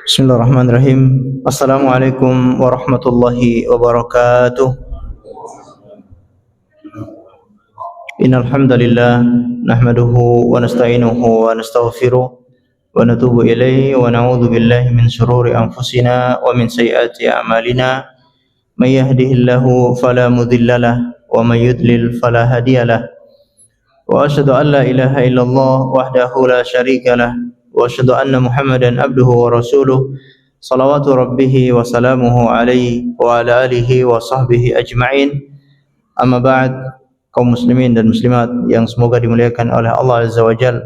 Bismillahirrahmanirrahim. Assalamualaikum warahmatullahi wabarakatuh. Innal hamdalillah nahmaduhu wa nasta'inuhu wa nastaghfiruh wa natubu ilaihi wa na'udzu billahi min shururi anfusina wa min sayyiati a'malina. May yahdihillahu fala mudhillalah wa may yudlil fala hadiyalah. Wa asyhadu an la ilaha illallah wahdahu la syarikalah wa asyhadu anna Muhammadan abduhu wa rasuluh salawatu rabbih wa salamuhu alaihi wa ala alihi wa sahbihi ajma'in. Amma ba'd, kaum muslimin dan muslimat yang semoga dimuliakan oleh Allah Azza wa Jalla.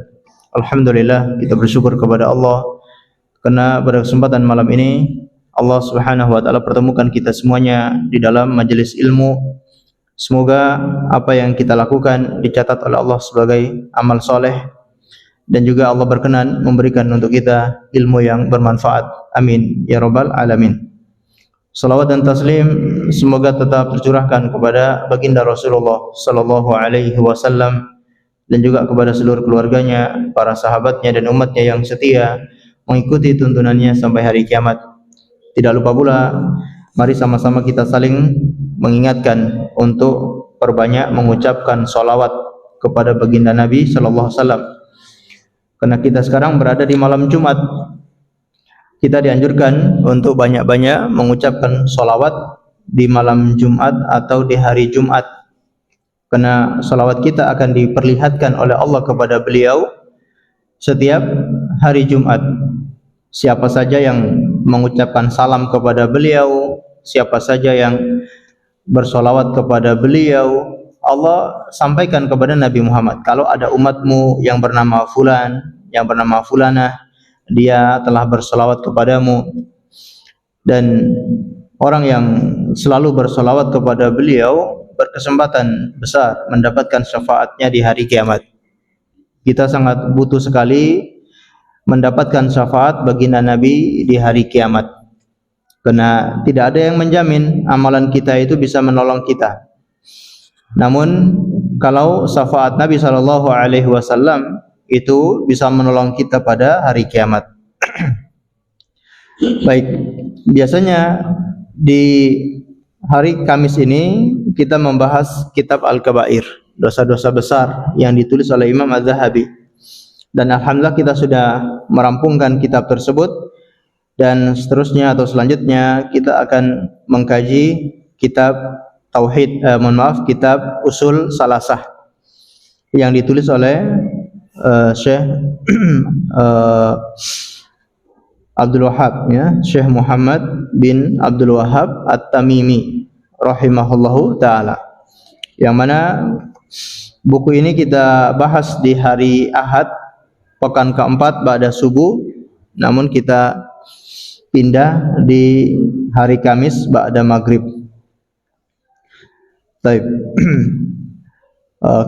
Alhamdulillah, kita bersyukur kepada Allah karena pada kesempatan malam ini Allah Subhanahu wa taala pertemukan kita semuanya di dalam majelis ilmu. Semoga apa yang kita lakukan dicatat oleh Allah sebagai amal soleh, dan juga Allah berkenan memberikan untuk kita ilmu yang bermanfaat. Amin ya rabbal alamin. Salawat dan taslim semoga tetap tercurahkan kepada baginda Rasulullah sallallahu alaihi wasallam dan juga kepada seluruh keluarganya, para sahabatnya dan umatnya yang setia mengikuti tuntunannya sampai hari kiamat. Tidak lupa pula, mari sama-sama kita saling mengingatkan untuk perbanyak mengucapkan salawat kepada baginda Nabi sallallahu alaihi wasallam. Karena kita sekarang berada di malam Jumat, kita dianjurkan untuk banyak-banyak mengucapkan sholawat di malam Jumat atau di hari Jumat. Karena sholawat kita akan diperlihatkan oleh Allah kepada beliau setiap hari Jumat. Siapa saja yang mengucapkan salam kepada beliau, siapa saja yang bersholawat kepada beliau, Allah sampaikan kepada Nabi Muhammad, kalau ada umatmu yang bernama fulan, yang bernama fulanah, dia telah bersolawat kepadamu. Dan orang yang selalu bersolawat kepada beliau berkesempatan besar mendapatkan syafaatnya di hari kiamat. Kita sangat butuh sekali mendapatkan syafaat baginda Nabi di hari kiamat, karena tidak ada yang menjamin amalan kita itu bisa menolong kita. Namun kalau syafaat Nabi sallallahu alaihi wasallam itu bisa menolong kita pada hari kiamat. Baik, biasanya di hari Kamis ini kita membahas kitab Al-Kabair, dosa-dosa besar yang ditulis oleh Imam Az-Zahabi. Dan alhamdulillah kita sudah merampungkan kitab tersebut, dan seterusnya atau selanjutnya kita akan mengkaji kitab Tauhid, kitab Usul Salasah yang ditulis oleh Syekh Abdul Wahhab, ya, Syekh Muhammad bin Abdul Wahhab At-Tamimi rahimahullahu taala. Yang mana buku ini kita bahas di hari Ahad, pekan keempat ba'da subuh, namun kita pindah di hari Kamis ba'da maghrib. Baik.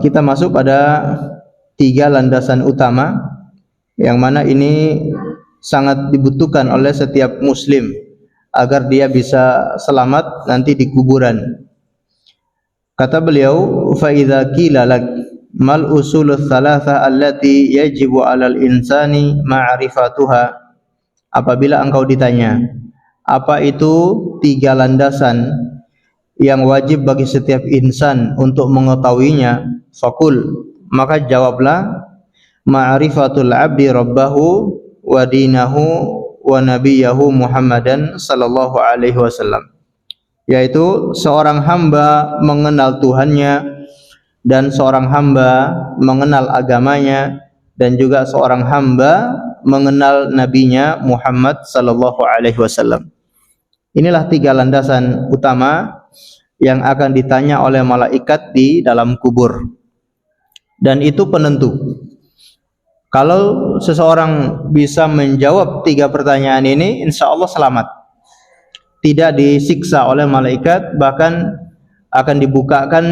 Kita masuk pada 3 landasan utama yang mana ini sangat dibutuhkan oleh setiap muslim agar dia bisa selamat nanti di kuburan. Kata beliau, fa idza qila lak mal usulus tsalatsa allati yajibu 'alal insani ma'rifatuha. Apabila engkau ditanya, apa itu 3 landasan yang wajib bagi setiap insan untuk mengetahuinya, faqul, maka jawablah, ma'rifatul abdi rabbahu wa dinahu wa nabiyahu Muhammadan sallallahu alaihi wasallam, yaitu seorang hamba mengenal Tuhannya dan seorang hamba mengenal agamanya, dan juga seorang hamba mengenal nabinya Muhammad sallallahu alaihi wasallam. Inilah 3 landasan utama yang akan ditanya oleh malaikat di dalam kubur. Dan itu penentu. Kalau seseorang bisa menjawab 3 pertanyaan ini, insya Allah selamat. Tidak disiksa oleh malaikat, bahkan akan dibukakan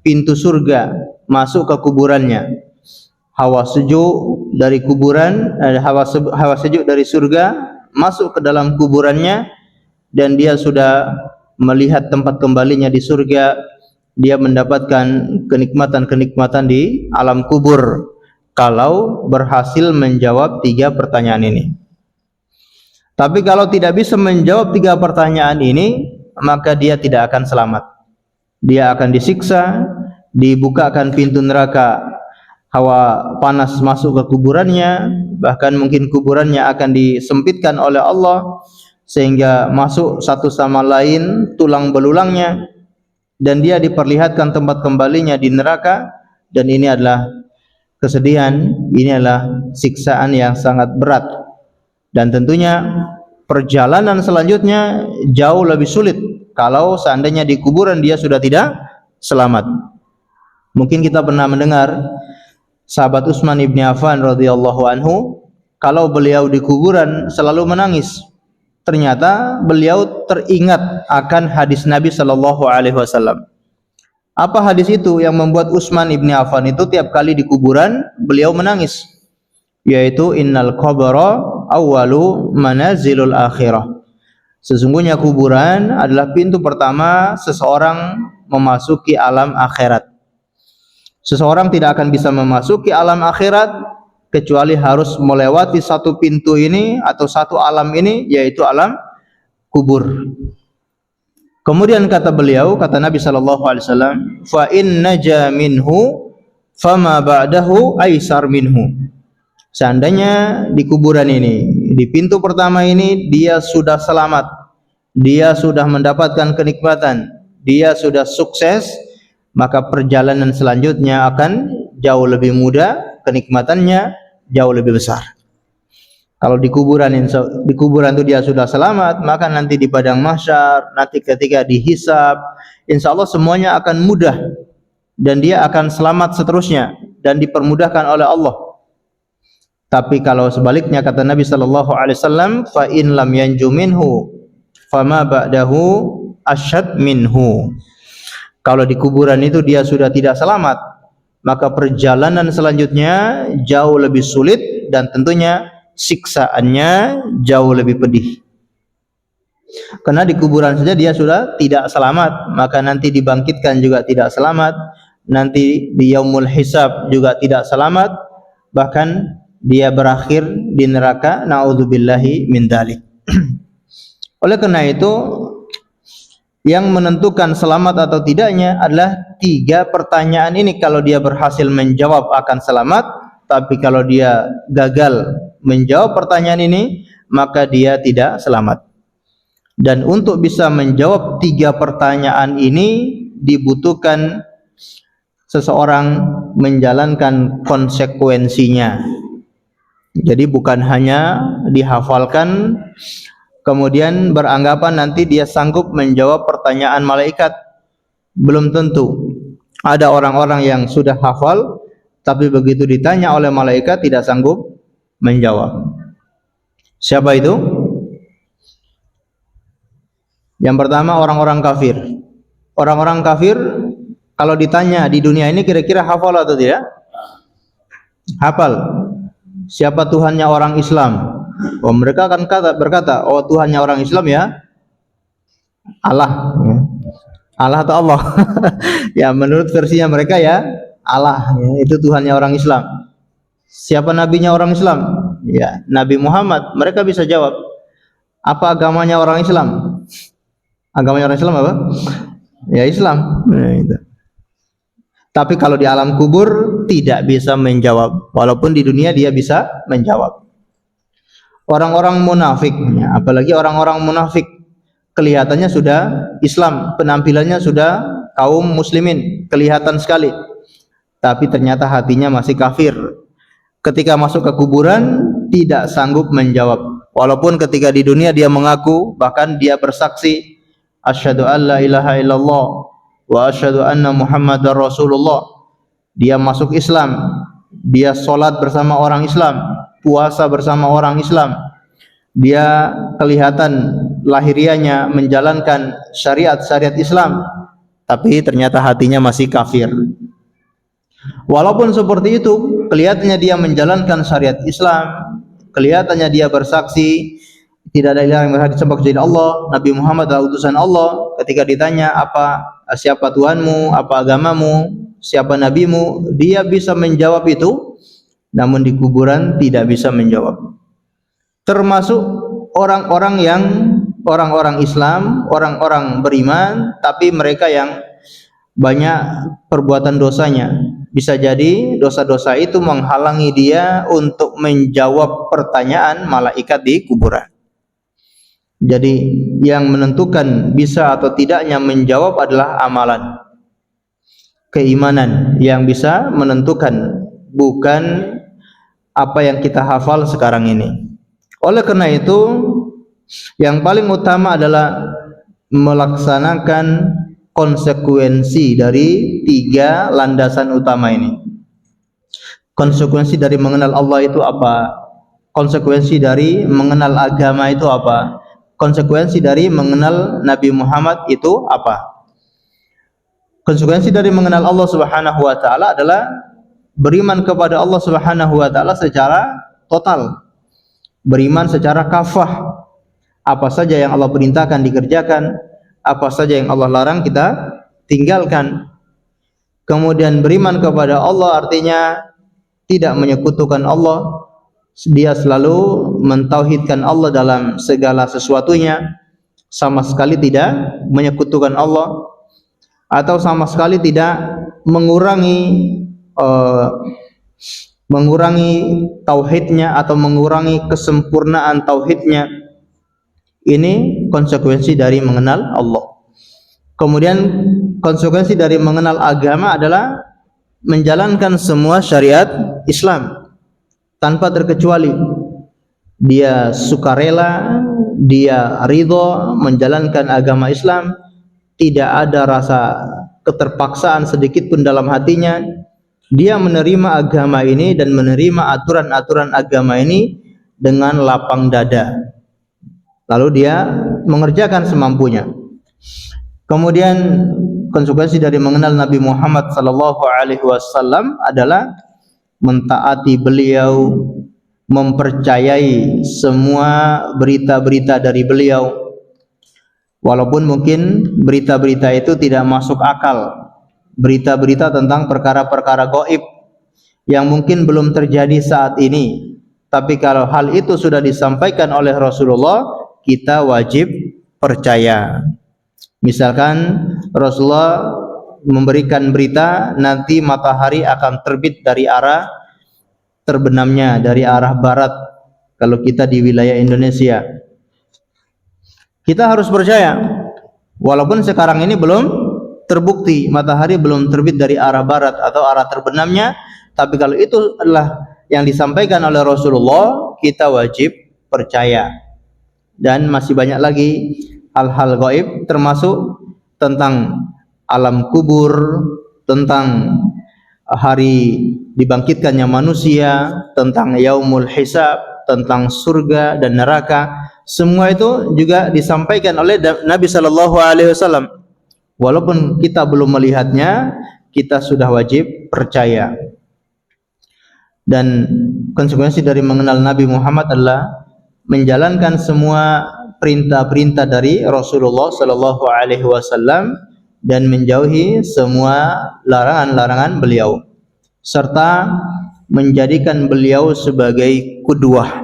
pintu surga masuk ke kuburannya. Hawa sejuk dari kuburan, hawa sejuk dari surga masuk ke dalam kuburannya, dan dia sudah melihat tempat kembalinya di surga. Dia mendapatkan kenikmatan-kenikmatan di alam kubur kalau berhasil menjawab 3 pertanyaan ini. Tapi kalau tidak bisa menjawab 3 pertanyaan ini, maka dia tidak akan selamat. Dia akan disiksa, dibukakan pintu neraka, hawa panas masuk ke kuburannya, bahkan mungkin kuburannya akan disempitkan oleh Allah sehingga masuk satu sama lain tulang belulangnya, dan dia diperlihatkan tempat kembalinya di neraka. Dan ini adalah kesedihan, ini adalah siksaan yang sangat berat. Dan tentunya perjalanan selanjutnya jauh lebih sulit kalau seandainya di kuburan dia sudah tidak selamat. Mungkin kita pernah mendengar sahabat Utsman ibn Affan radhiyallahu anhu, kalau beliau di kuburan selalu menangis. Ternyata beliau teringat akan hadis Nabi sallallahu alaihi wasallam. Apa hadis itu yang membuat Utsman ibn Affan itu tiap kali di kuburan beliau menangis? Yaitu innal qabra awwalu manazilul akhirah. Sesungguhnya kuburan adalah pintu pertama seseorang memasuki alam akhirat. Seseorang tidak akan bisa memasuki alam akhirat kecuali harus melewati satu pintu ini atau satu alam ini, yaitu alam kubur. Kemudian kata beliau, kata Nabi sallallahu alaihi wasallam, fa in naja minhu fama ba'dahu aisar minhu. Seandainya di kuburan ini, di pintu pertama ini dia sudah selamat, dia sudah mendapatkan kenikmatan, dia sudah sukses, maka perjalanan selanjutnya akan jauh lebih mudah, kenikmatannya jauh lebih besar. Kalau di kuburan itu dia sudah selamat, maka nanti di padang mahsyar, nanti ketika dihisab, insya Allah semuanya akan mudah dan dia akan selamat seterusnya dan dipermudahkan oleh Allah. Tapi kalau sebaliknya, kata Nabi sallallahu alaihi wasallam, fa in lam yanju minhu fama ba'dahu asyad minhu. Kalau di kuburan itu dia sudah tidak selamat, maka perjalanan selanjutnya jauh lebih sulit dan tentunya siksaannya jauh lebih pedih. Karena di kuburan saja dia sudah tidak selamat, maka nanti dibangkitkan juga tidak selamat, nanti di yaumul hisab juga tidak selamat, bahkan dia berakhir di neraka, naudzubillahi min dzalik. Oleh karena itu, yang menentukan selamat atau tidaknya adalah 3 pertanyaan ini. Kalau dia berhasil menjawab akan selamat, tapi kalau dia gagal menjawab pertanyaan ini, maka dia tidak selamat. Dan untuk bisa menjawab 3 pertanyaan ini dibutuhkan seseorang menjalankan konsekuensinya. Jadi bukan hanya dihafalkan kemudian beranggapan nanti dia sanggup menjawab pertanyaan malaikat. Belum tentu. Ada orang-orang yang sudah hafal tapi begitu ditanya oleh malaikat tidak sanggup menjawab. Siapa itu? Yang pertama, orang-orang kafir. Orang-orang kafir kalau ditanya di dunia ini kira-kira hafal atau tidak? Hafal. Siapa Tuhannya orang Islam? Oh, mereka akan berkata, oh Tuhannya orang Islam ya Allah. Allah atau Allah? Ya, menurut versinya mereka ya Allah, ya, itu Tuhannya orang Islam. Siapa nabinya orang Islam? Ya, Nabi Muhammad. Mereka bisa jawab. Apa agamanya orang Islam? Agamanya orang Islam apa? Ya Islam. Nah, itu. Tapi kalau di alam kubur tidak bisa menjawab, walaupun di dunia dia bisa menjawab. Orang-orang munafik, apalagi orang-orang munafik, kelihatannya sudah Islam, penampilannya sudah kaum muslimin, kelihatan sekali, tapi ternyata hatinya masih kafir. Ketika masuk ke kuburan tidak sanggup menjawab, walaupun ketika di dunia dia mengaku, bahkan dia bersaksi, asyhadu alla ilaha illallah wa asyhadu anna Muhammadar Rasulullah. Dia masuk Islam, dia sholat bersama orang Islam, puasa bersama orang Islam, dia kelihatan lahirianya menjalankan syariat-syariat Islam, tapi ternyata hatinya masih kafir. Walaupun seperti itu, kelihatannya dia menjalankan syariat Islam, kelihatannya dia bersaksi tidak ada yang berhak disembah kecuali Allah, Nabi Muhammad adalah utusan Allah. Ketika ditanya siapa Tuhanmu, apa agamamu, siapa nabimu, dia bisa menjawab itu, namun di kuburan tidak bisa menjawab. Termasuk orang-orang Islam, orang-orang beriman, tapi mereka yang banyak perbuatan dosanya. Bisa jadi dosa-dosa itu menghalangi dia untuk menjawab pertanyaan malaikat di kuburan. Jadi yang menentukan bisa atau tidaknya menjawab adalah amalan, keimanan yang bisa menentukan, bukan apa yang kita hafal sekarang ini. Oleh karena itu, yang paling utama adalah melaksanakan konsekuensi dari 3 landasan utama ini. Konsekuensi dari mengenal Allah itu apa? Konsekuensi dari mengenal agama itu apa? Konsekuensi dari mengenal Nabi Muhammad itu apa? Konsekuensi dari mengenal Allah Subhanahu wa taala adalah beriman kepada Allah Subhanahu wa taala secara total. Beriman secara kafah. Apa saja yang Allah perintahkan dikerjakan, apa saja yang Allah larang kita tinggalkan. Kemudian beriman kepada Allah artinya tidak menyekutukan Allah. Dia selalu mentauhidkan Allah dalam segala sesuatunya, sama sekali tidak menyekutukan Allah, atau sama sekali tidak mengurangi tauhidnya atau mengurangi kesempurnaan tauhidnya. Ini konsekuensi dari mengenal Allah. Kemudian konsekuensi dari mengenal agama adalah menjalankan semua syariat Islam tanpa terkecuali. Dia sukarela, dia ridho menjalankan agama Islam, tidak ada rasa keterpaksaan sedikit pun dalam hatinya. Dia menerima agama ini dan menerima aturan-aturan agama ini dengan lapang dada. Lalu dia mengerjakan semampunya. Kemudian konsekuensi dari mengenal Nabi Muhammad sallallahu alaihi wasallam adalah mentaati beliau, mempercayai semua berita-berita dari beliau. Walaupun mungkin berita-berita itu tidak masuk akal. Berita-berita tentang perkara-perkara gaib yang mungkin belum terjadi saat ini. Tapi kalau hal itu sudah disampaikan oleh Rasulullah, kita wajib percaya. Misalkan Rasulullah memberikan berita nanti matahari akan terbit dari arah terbenamnya, dari arah barat kalau kita di wilayah Indonesia. Kita harus percaya walaupun sekarang ini belum terbukti matahari belum terbit dari arah barat atau arah terbenamnya, tapi kalau itu adalah yang disampaikan oleh Rasulullah, kita wajib percaya. Dan masih banyak lagi hal-hal gaib, termasuk tentang alam kubur, tentang hari dibangkitkannya manusia, tentang yaumul hisab, tentang surga dan neraka. Semua itu juga disampaikan oleh Nabi sallallahu alaihi wasallam. Walaupun kita belum melihatnya, kita sudah wajib percaya. Dan konsekuensi dari mengenal Nabi Muhammad adalah menjalankan semua perintah-perintah dari Rasulullah sallallahu alaihi wasallam dan menjauhi semua larangan-larangan beliau, serta menjadikan beliau sebagai qudwah,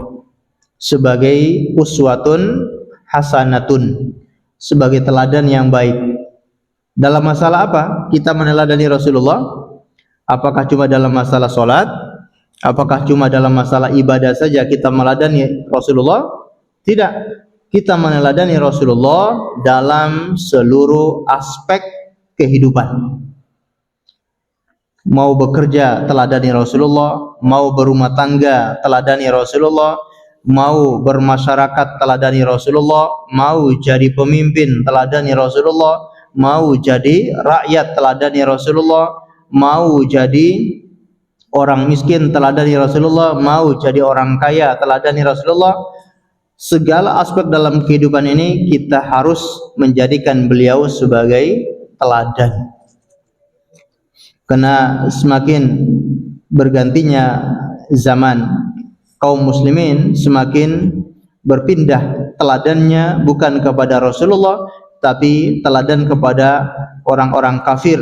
sebagai uswatun hasanatun, sebagai teladan yang baik. Dalam masalah apa kita meneladani Rasulullah? Apakah cuma dalam masalah salat? Apakah cuma dalam masalah ibadah saja kita meneladani Rasulullah? Tidak. Kita meneladani Rasulullah dalam seluruh aspek kehidupan. Mau bekerja teladani Rasulullah, mau berumah tangga teladani Rasulullah, mau bermasyarakat teladani Rasulullah, mau jadi pemimpin teladani Rasulullah, mau jadi rakyat teladani Rasulullah, mau jadi orang miskin teladani Rasulullah, mau jadi orang kaya teladani Rasulullah. Segala aspek dalam kehidupan ini kita harus menjadikan beliau sebagai teladan. Karena semakin bergantinya zaman, kaum muslimin semakin berpindah teladannya bukan kepada Rasulullah, tapi teladan kepada orang-orang kafir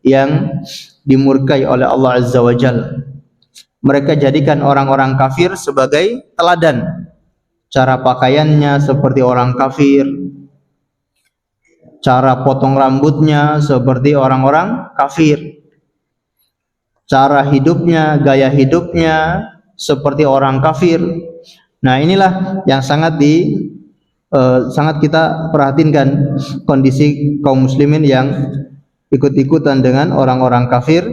yang dimurkai oleh Allah Azza wa Jalla. Mereka jadikan orang-orang kafir sebagai teladan. cara pakaiannya seperti orang kafir, cara potong rambutnya seperti orang-orang kafir, cara hidupnya, gaya hidupnya seperti orang kafir. Nah, inilah yang sangat kita perhatikan, kondisi kaum muslimin yang ikut-ikutan dengan orang-orang kafir,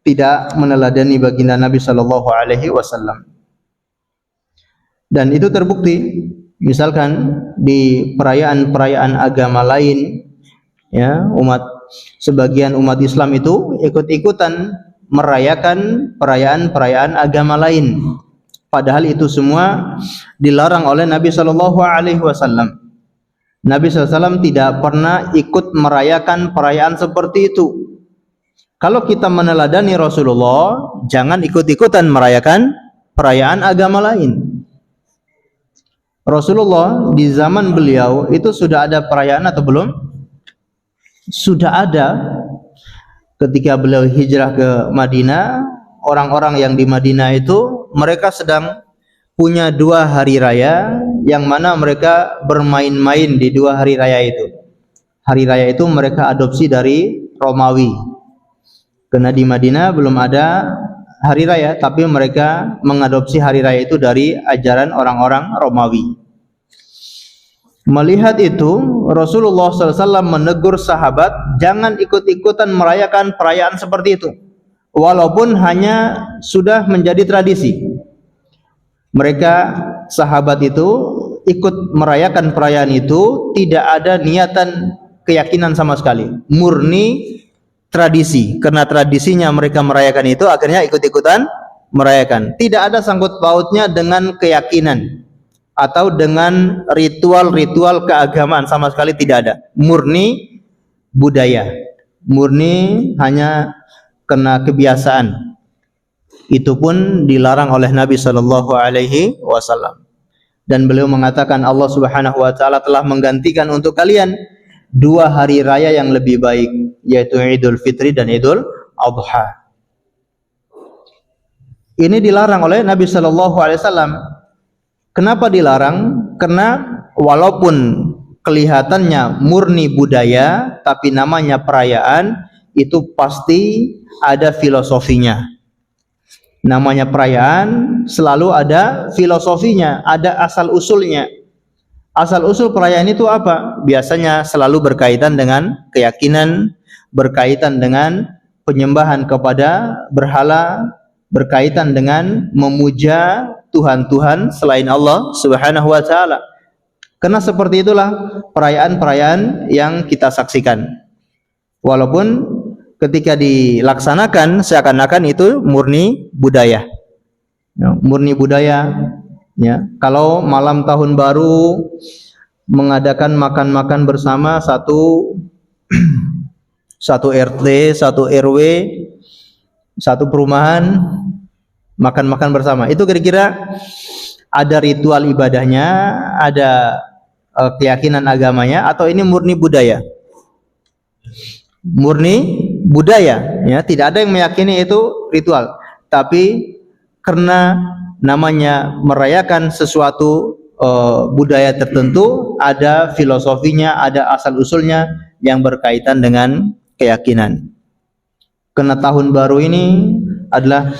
tidak meneladani baginda Nabi sallallahu alaihi wasallam. Dan itu terbukti misalkan di perayaan-perayaan agama lain, ya, sebagian umat Islam itu ikut-ikutan merayakan perayaan-perayaan agama lain, padahal itu semua dilarang oleh Nabi sallallahu alaihi wasallam. Nabi SAW tidak pernah ikut merayakan perayaan seperti itu. Kalau kita meneladani Rasulullah, jangan ikut-ikutan merayakan perayaan agama lain. Rasulullah di zaman beliau itu sudah ada perayaan atau belum? Sudah ada. Ketika beliau hijrah ke Madinah, orang-orang yang di Madinah itu mereka sedang punya 2 hari raya, yang mana mereka bermain-main di 2 hari raya itu. Hari raya itu mereka adopsi dari Romawi. Karena di Madinah belum ada hari raya, tapi mereka mengadopsi hari raya itu dari ajaran orang-orang Romawi. Melihat itu, Rasulullah SAW menegur sahabat, jangan ikut-ikutan merayakan perayaan seperti itu, walaupun hanya sudah menjadi tradisi. Mereka sahabat itu ikut merayakan perayaan itu tidak ada niatan keyakinan sama sekali, murni tradisi. Karena tradisinya mereka merayakan itu, akhirnya ikut-ikutan merayakan. Tidak ada sangkut pautnya dengan keyakinan atau dengan ritual-ritual keagamaan, sama sekali tidak ada. Murni budaya, murni hanya karena kebiasaan. Itu pun dilarang oleh Nabi sallallahu alaihi wasallam. Dan beliau mengatakan, Allah Subhanahu wa taala telah menggantikan untuk kalian 2 hari raya yang lebih baik, yaitu Idul Fitri dan Idul Adha. Ini dilarang oleh Nabi sallallahu alaihi wasallam. Kenapa dilarang? Karena walaupun kelihatannya murni budaya, tapi namanya perayaan, itu pasti ada filosofinya. Namanya perayaan selalu ada filosofinya, ada asal-usulnya. Asal-usul perayaan itu apa? Biasanya selalu berkaitan dengan keyakinan, berkaitan dengan penyembahan kepada berhala, berkaitan dengan memuja Tuhan-Tuhan selain Allah Subhanahu wa taala. Karena seperti itulah perayaan-perayaan yang kita saksikan. Walaupun ketika dilaksanakan seakan-akan itu murni budaya. Ya, murni budaya. Ya, kalau malam tahun baru mengadakan makan-makan bersama satu RT, satu RW, satu perumahan, makan-makan bersama. Itu kira-kira ada ritual ibadahnya, ada keyakinan agamanya, atau ini murni budaya? Murni budaya, ya, tidak ada yang meyakini itu ritual, tapi karena namanya merayakan sesuatu budaya tertentu, ada filosofinya, ada asal-usulnya yang berkaitan dengan keyakinan. Karena tahun baru ini adalah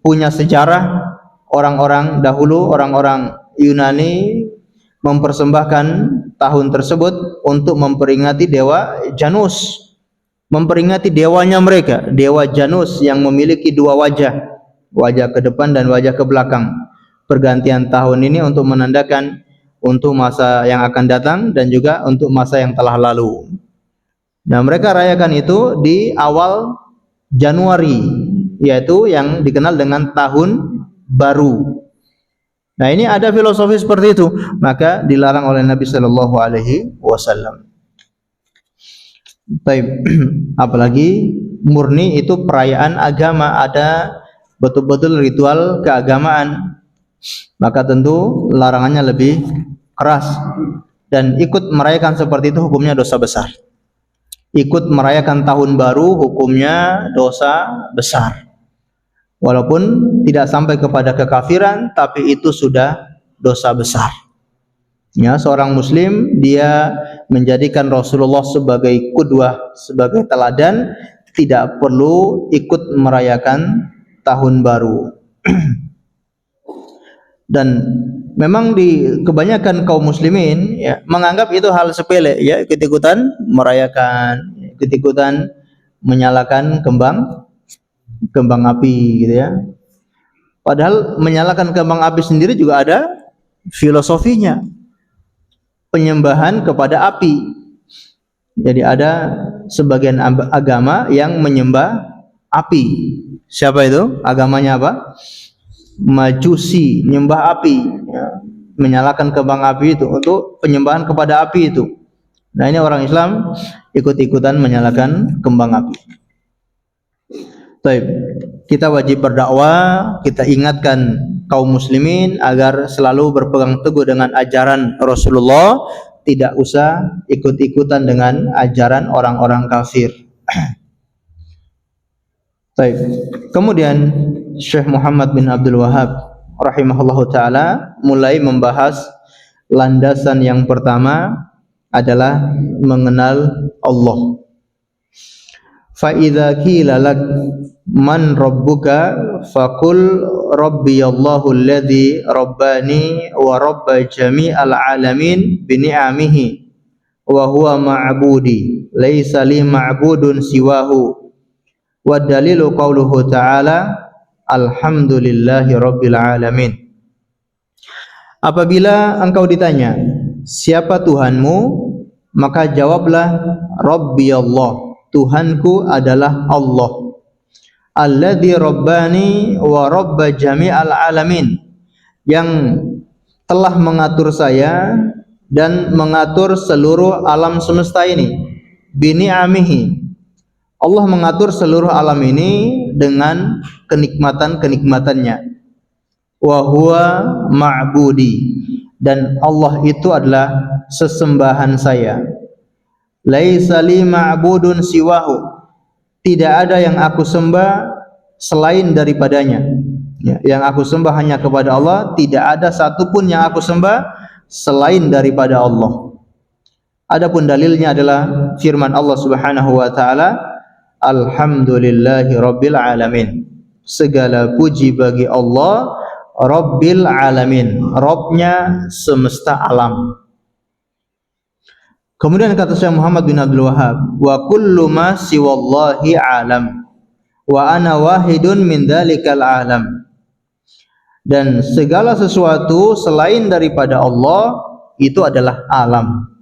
punya sejarah, orang-orang dahulu, orang-orang Yunani mempersembahkan tahun tersebut untuk memperingati dewa Janus, memperingati dewanya mereka, dewa Janus yang memiliki 2 wajah, wajah ke depan dan wajah ke belakang. Pergantian tahun ini untuk menandakan untuk masa yang akan datang dan juga untuk masa yang telah lalu. Nah, mereka rayakan itu di awal Januari, yaitu yang dikenal dengan tahun baru. Nah, ini ada filosofi seperti itu, maka dilarang oleh Nabi sallallahu alaihi wasallam. Baik, apalagi murni itu perayaan agama, ada betul-betul ritual keagamaan, maka tentu larangannya lebih keras. Dan ikut merayakan seperti itu hukumnya dosa besar. Ikut merayakan tahun baru hukumnya dosa besar. Walaupun tidak sampai kepada kekafiran, tapi itu sudah dosa besar. Ya, seorang muslim dia menjadikan Rasulullah sebagai qudwah, sebagai teladan, tidak perlu ikut merayakan tahun baru. Dan memang di kebanyakan kaum muslimin ya menganggap itu hal sepele, ya, ikut-ikutan merayakan, ikut-ikutan menyalakan kembang api gitu ya. Padahal menyalakan kembang api sendiri juga ada filosofinya, penyembahan kepada api. Jadi ada sebagian agama yang menyembah api. Siapa itu? Agamanya apa? Majusi, menyembah api, ya. Menyalakan kembang api itu untuk penyembahan kepada api itu. Nah, ini orang Islam ikut-ikutan menyalakan kembang api. Baik, kita wajib berdakwah, kita ingatkan kaum muslimin agar selalu berpegang teguh dengan ajaran Rasulullah, tidak usah ikut-ikutan dengan ajaran orang-orang kafir. Baik. Kemudian Syekh Muhammad bin Abdul Wahhab rahimahullahu taala mulai membahas landasan yang pertama adalah mengenal Allah. Fa idza qila lak man rabbuka faqul rabbiyallahu alladzi rabbani wa rabba jami'al alamin bi ni'amihi wa huwa ma'budi laisa li ma'budun siwahu. Wa dalilu qauluhu ta'ala alhamdulillahi rabbil alamin. Apabila engkau ditanya siapa Tuhanmu, maka jawablah Rabbi Allah, Tuhanku adalah Allah. Alladzi rabbani wa rabba jami'al alamin, yang telah mengatur saya dan mengatur seluruh alam semesta ini. Bini'amihi, Allah mengatur seluruh alam ini dengan kenikmatan-kenikmatannya. Wa huwa ma'budi, dan Allah itu adalah sesembahan saya. Laisa li ma'budun siwahu, tidak ada yang aku sembah selain daripadanya. Ya, yang aku sembah hanya kepada Allah, tidak ada satupun yang aku sembah selain daripada Allah. Adapun dalilnya adalah firman Allah Subhanahu wa taala, alhamdulillahi rabbil alamin. Segala puji bagi Allah Rabbil alamin, Rabbnya semesta alam. Kemudian kata Syekh Muhammad bin Abdul Wahhab, wa kullu ma siwallahi alam wa ana wahidun min dzalikal alam. Dan segala sesuatu selain daripada Allah itu adalah alam.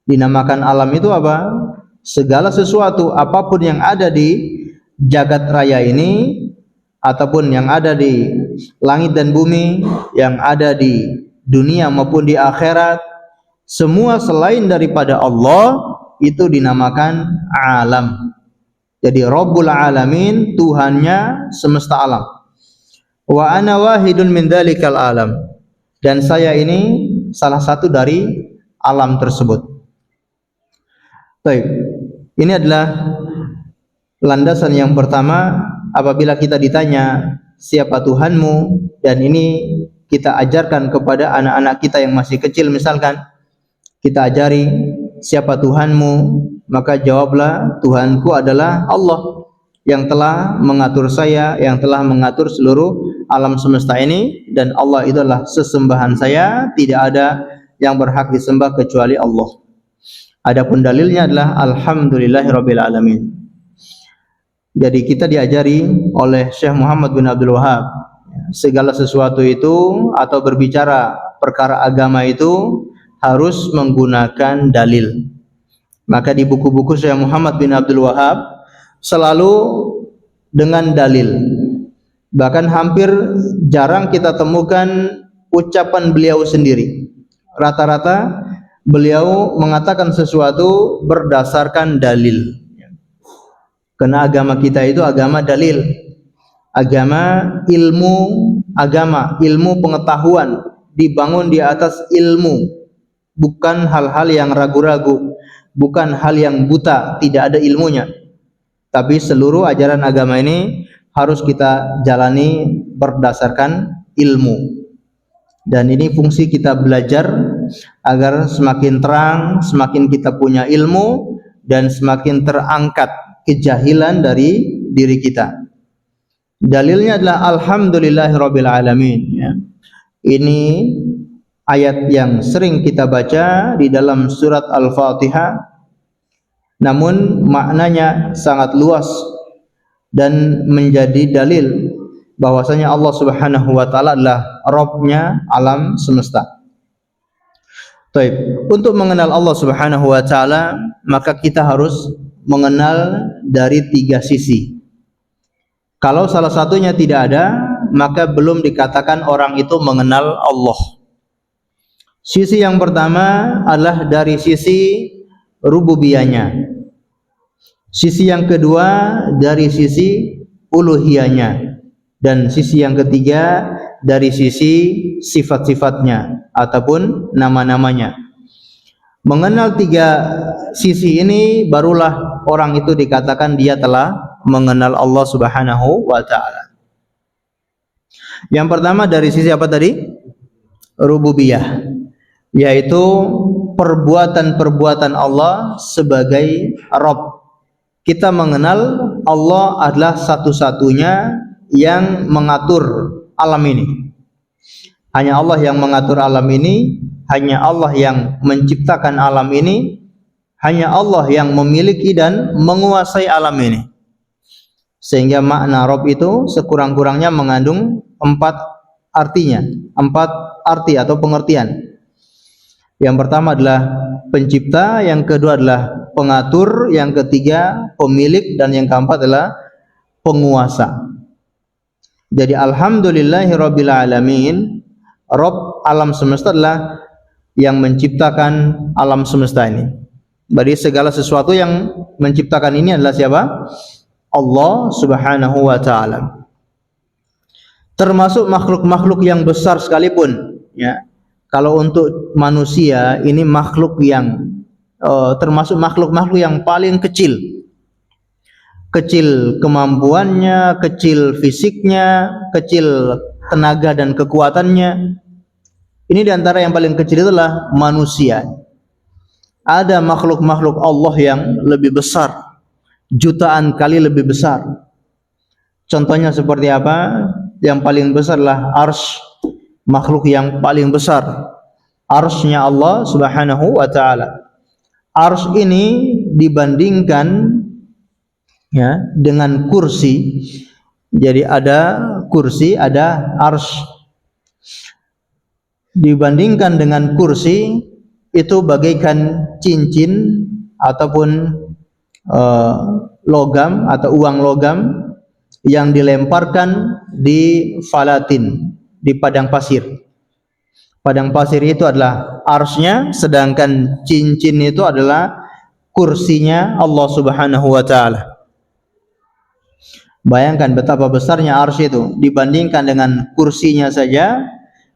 Dinamakan alam itu apa? Segala sesuatu, apapun yang ada di jagat raya ini ataupun yang ada di langit dan bumi, yang ada di dunia maupun di akhirat, semua selain daripada Allah itu dinamakan alam. Jadi Rabbul alamin, Tuhannya semesta alam. Wa ana wahidun min dzalikal alam, dan saya ini salah satu dari alam tersebut. Baik, ini adalah landasan yang pertama apabila kita ditanya siapa Tuhanmu, dan ini kita ajarkan kepada anak-anak kita yang masih kecil. Misalkan kita ajari siapa Tuhanmu, maka jawablah Tuhanku adalah Allah yang telah mengatur saya, yang telah mengatur seluruh alam semesta ini, dan Allah itu adalah sesembahan saya, tidak ada yang berhak disembah kecuali Allah. Adapun dalilnya adalah alhamdulillahirabbil alamin. Jadi kita diajari oleh Syekh Muhammad bin Abdul Wahhab, segala sesuatu itu atau berbicara perkara agama itu harus menggunakan dalil. Maka di buku-buku Syekh Muhammad bin Abdul Wahhab selalu dengan dalil. Bahkan hampir jarang kita temukan ucapan beliau sendiri. Rata-rata beliau mengatakan sesuatu berdasarkan dalil. Karena agama kita itu agama dalil, agama ilmu, agama ilmu pengetahuan, dibangun di atas ilmu, bukan hal-hal yang ragu-ragu, bukan hal yang buta, tidak ada ilmunya. Tapi seluruh ajaran agama ini harus kita jalani berdasarkan ilmu. Dan ini fungsi kita belajar agar semakin terang, semakin kita punya ilmu dan semakin terangkat kejahilan dari diri kita. Dalilnya adalah alhamdulillahirabbil alamin, ya. Ini ayat yang sering kita baca di dalam surat Al-Fatihah, namun maknanya sangat luas dan menjadi dalil bahwasanya Allah Subhanahu wa taala adalah Rabbnya alam semesta. Baik, untuk mengenal Allah Subhanahu wa taala maka kita harus mengenal dari 3 sisi. Kalau salah satunya tidak ada, maka belum dikatakan orang itu mengenal Allah. Sisi yang pertama adalah dari sisi rububiyahnya. Sisi yang kedua dari sisi uluhiyahnya. Dan sisi yang ketiga dari sisi sifat-sifatnya ataupun nama-namanya. Mengenal 3 sisi ini barulah orang itu dikatakan dia telah mengenal Allah Subhanahu wa taala. Yang pertama dari sisi apa tadi? Rububiyah, yaitu perbuatan-perbuatan Allah sebagai Rabb. Kita mengenal Allah adalah satu-satunya yang mengatur alam ini. Hanya Allah yang mengatur alam ini, hanya Allah yang menciptakan alam ini, hanya Allah yang memiliki dan menguasai alam ini. Sehingga makna Rabb itu sekurang-kurangnya mengandung 4 artinya, 4 arti atau pengertian. Yang pertama adalah pencipta, yang kedua adalah pengatur, yang ketiga pemilik, dan yang keempat adalah penguasa. Jadi alhamdulillahirabbil alamin, Rabb alam semesta adalah yang menciptakan alam semesta ini. Dari segala sesuatu yang menciptakan ini adalah siapa? Allah Subhanahu wa taala. Termasuk makhluk-makhluk yang besar sekalipun, ya. Kalau untuk manusia ini makhluk yang termasuk makhluk-makhluk yang paling kecil. Kecil kemampuannya, kecil fisiknya, kecil tenaga dan kekuatannya. Ini diantara yang paling kecil adalah manusia. Ada makhluk-makhluk Allah yang lebih besar, jutaan kali lebih besar. Contohnya seperti apa? Yang paling besar adalah arsy, makhluk yang paling besar. Arsy-nya Allah Subhanahu wa taala. Arsy ini dibandingkan, ya, dengan kursi. Jadi ada kursi, ada arsy. Dibandingkan dengan kursi itu bagaikan cincin ataupun logam atau uang logam yang dilemparkan di falatin, di padang pasir. Padang pasir itu adalah arsy-nya, sedangkan cincin itu adalah kursinya Allah Subhanahu wa taala. Bayangkan betapa besarnya arsy itu dibandingkan dengan kursinya saja,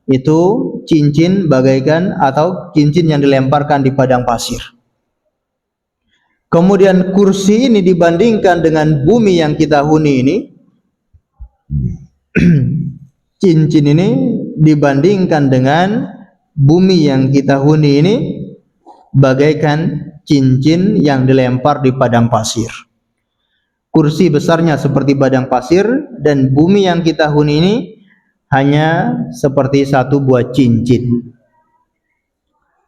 itu cincin bagaikan atau cincin yang dilemparkan di padang pasir. Kemudian kursi ini dibandingkan dengan bumi yang kita huni ini, cincin ini dibandingkan dengan bumi yang kita huni ini bagaikan cincin yang dilempar di padang pasir. Kursi besarnya seperti padang pasir dan bumi yang kita huni ini hanya seperti satu buah cincin.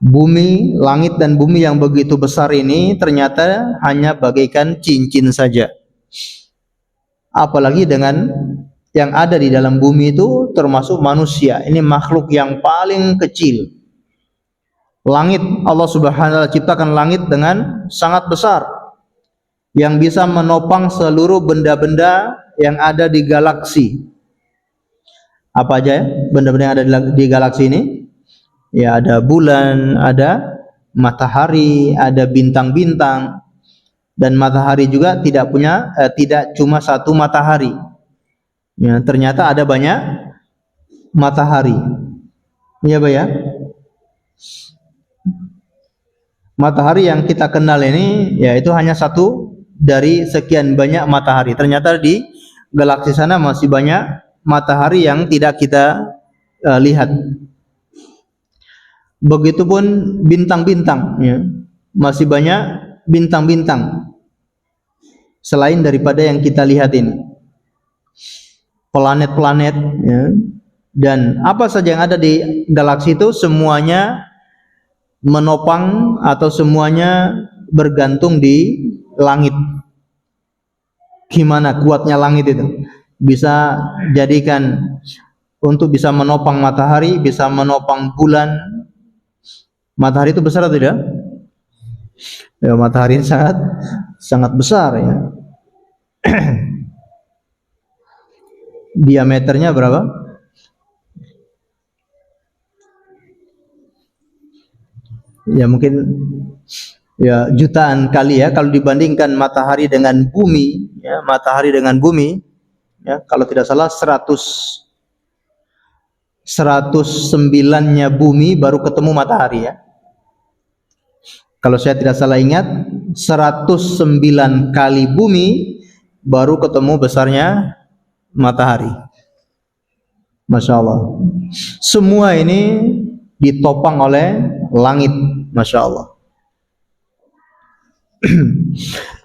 Bumi, langit dan bumi yang begitu besar ini ternyata hanya bagaikan cincin saja. Apalagi dengan yang ada di dalam bumi itu termasuk manusia. Ini makhluk yang paling kecil. Langit, Allah Subhanahu wa taala ciptakan langit dengan sangat besar, yang bisa menopang seluruh benda-benda yang ada di galaksi. Apa aja ya benda-benda yang ada di galaksi ini? Ya, ada bulan, ada matahari, ada bintang-bintang. Dan matahari juga tidak cuma satu matahari. Ya, ternyata ada banyak matahari. Iya, Pak ya? Matahari yang kita kenal ini yaitu hanya satu dari sekian banyak matahari. Ternyata di galaksi sana masih banyak matahari yang tidak kita lihat. Begitupun bintang-bintang, ya. Masih banyak bintang-bintang selain daripada yang kita lihat ini. Planet-planet, ya. Dan apa saja yang ada di galaksi itu semuanya menopang atau semuanya bergantung di langit. Gimana kuatnya langit itu? Bisa jadikan untuk bisa menopang matahari, bisa menopang bulan. Matahari itu besar atau tidak? Ya, matahari sangat besar, ya. Diameternya berapa? Ya mungkin ya jutaan kali, ya, kalau dibandingkan matahari dengan bumi, ya, matahari dengan bumi, ya, kalau tidak salah 109-nya bumi baru ketemu matahari, ya. Kalau saya tidak salah ingat, 109 kali bumi baru ketemu besarnya matahari. Masya Allah. Semua ini ditopang oleh langit, Masya Allah.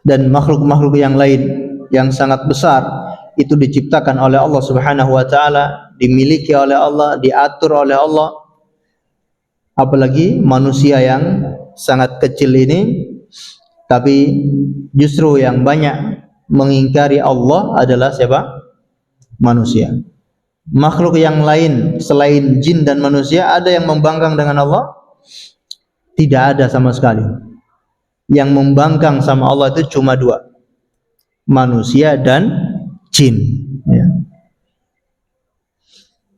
Dan makhluk-makhluk yang lain yang sangat besar itu diciptakan oleh Allah Subhanahu wa taala, dimiliki oleh Allah, diatur oleh Allah. Apalagi manusia yang sangat kecil ini, tapi justru yang banyak mengingkari Allah adalah siapa? Manusia. Makhluk yang lain selain jin dan manusia ada yang membangkang dengan Allah? Tidak ada sama sekali. Yang membangkang sama Allah itu cuma dua, manusia dan jin, ya.